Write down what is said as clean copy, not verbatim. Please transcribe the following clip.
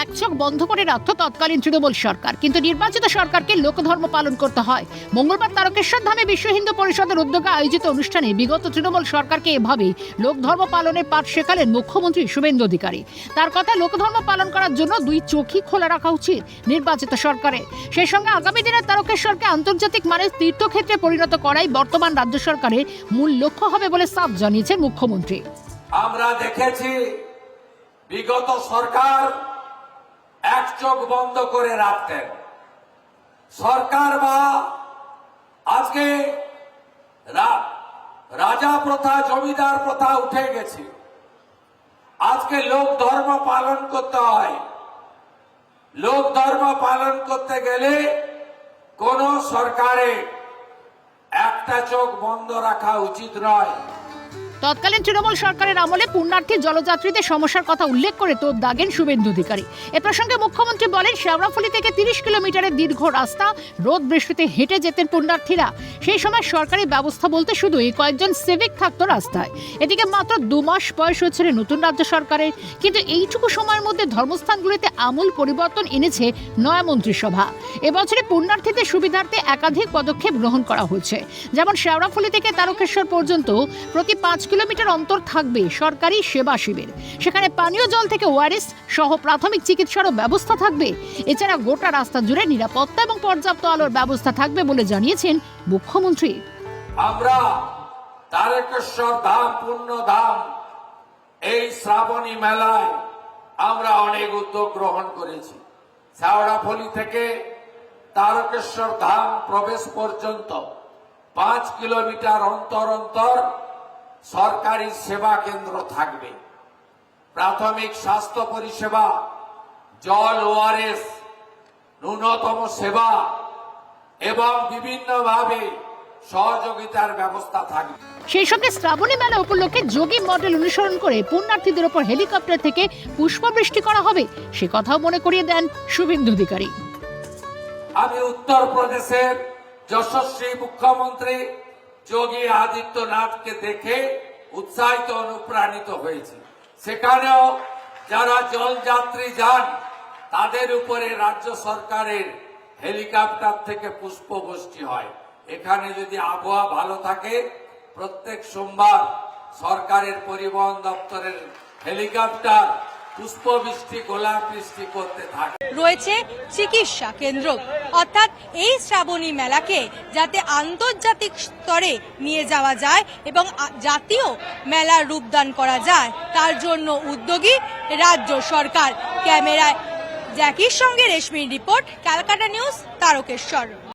এক চোখ বন্ধ করে রাখত তৎকালীন তৃণমূল সরকার, কিন্তু নির্বাচিত সরকারকে লোকধর্ম পালন করতে হয়। মঙ্গলবার তারকেশ্বর ধামে বিশ্ব হিন্দু পরিষদের উদ্যোগে আয়োজিত অনুষ্ঠানে বিগত তৃণমূল সরকারকে এভাবেই লোকধর্ম পালনের পাঠ শেখালেন মুখ্যমন্ত্রী শুভেন্দু অধিকারী। তার কথা, লোকধর্ম পালন করার জন্য দুই চোখই খোলা রাখা উচিত নির্বাচিত সরকারের। সেই সঙ্গে আগামী দিনে তারকেশ্বরকে আন্তর্জাতিক মানের তীর্থক্ষেত্রে পরিণত করাই বর্তমান রাজ্য সরকারের মূল লক্ষ্য হবে বলে সাফ জানিয়েছেন মুখ্যমন্ত্রী। আমরা দেখেছি বিগত সরকার এক চোখ বন্ধ করে রাখতেন। সরকার বা আজকে রাজা প্রথা, জমিদার প্রথা উঠে গেছে। আজকে লোক ধর্ম পালন করতে হয়। লোক ধর্ম পালন করতে গেলে কোন সরকারে একটা চোখ বন্ধ রাখা উচিত নয়। তৎকালীন তৃণমূল সরকারের আমলে পুণ্যার্থী জলযাত্রীদের সমস্যার কথা উল্লেখ করে তোপ দাগেন শুভেন্দু অধিকারী। এ প্রসঙ্গে মুখ্যমন্ত্রী বলেন, শেওড়াফুলি থেকে 30 কিলোমিটারের দীর্ঘ রাস্তা রোদ বৃষ্টিতে হেঁটে যেতেন পুণ্যার্থীরা। সেই সময় সরকারি ব্যবস্থা বলতে শুধুই কয়েকজন সিভিক থাকতো রাস্তায়। এদিকে মাত্র 2 মাস বয়স হয়েছে নতুন রাজ্য সরকারের, কিন্তু এইটুকু সময়ের মধ্যে ধর্মস্থানগুলিতে আমূল পরিবর্তন এনেছে নয়া মন্ত্রিসভা। এবছরে পুণ্যার্থীদের সুবিধার্থে একাধিক পদক্ষেপ গ্রহণ করা হয়েছে। যেমন শেওড়াফুলি থেকে তারকেশ্বর পর্যন্ত প্রতি 5 কিলোমিটার অন্তর থাকবে সরকারি সেবা শিবির। সেখানে পানীয় জল থেকে ওআরএস সহ প্রাথমিক চিকিৎসারও ব্যবস্থা থাকবে। এছাড়া গোটা রাস্তা জুড়ে নিরাপত্তা এবং পর্যাপ্ত আলোর ব্যবস্থা থাকবে বলে জানিয়েছেন মুখ্যমন্ত্রী। আমরা তারকেশ্বর ধাম, পুণ্য ধাম, এই শ্রাবণী মেলায় আমরা অনেক উদ্যোগ গ্রহণ করেছি। শেওড়াফুলি থেকে তারকেশ্বর ধাম প্রবেশ পর্যন্ত 5 কিলোমিটার অন্তর অন্তর সরকারি সেবা কেন্দ্র থাকবে। প্রাথমিক স্বাস্থ্য পরিষেবা, জল, ওআরএস, ন্যূনতম সেবা এবং বিভিন্নভাবে সহযোগিতার ব্যবস্থা থাকবে। সেই সঙ্গে শ্রাবণী মেলা উপলক্ষে যোগী মডেল অনুসরণ করে পুণ্যার্থীদের ওপর হেলিকপ্টার থেকে পুষ্পবৃষ্টি করা হবে, সে কথাও মনে করিয়ে দেন শুভেন্দু অধিকারী। আমি উত্তরপ্রদেশের যশস্বী মুখ্যমন্ত্রী যোগী আদিত্যনাথকে দেখে উৎসাহিত, অনুপ্রাণিত হয়েছি। সেখানেও যারা জলযাত্রী যান তাদের উপরে রাজ্য সরকারের হেলিকপ্টার থেকে পুষ্পবৃষ্টি হয়। এখানে যদি আবহাওয়া ভালো থাকে, প্রত্যেক সোমবার সরকারের পরিবহন দপ্তরের হেলিকপ্টার পুষ্পবৃষ্টি, গোলাপ বৃষ্টি করতে থাকে। রয়েছে চিকিৎসা কেন্দ্র, অর্থাৎ এই শ্রাবণী মেলাকে যাতে আন্তর্জাতিক স্তরে নিয়ে যাওয়া যায় এবং জাতীয় মেলার রূপদান করা যায়, তার জন্য উদ্যোগী রাজ্য সরকার। ক্যামেরায় জ্যাকির সঙ্গে রেশমির রিপোর্ট, ক্যালকাটা নিউজ, তারকেশ্বর।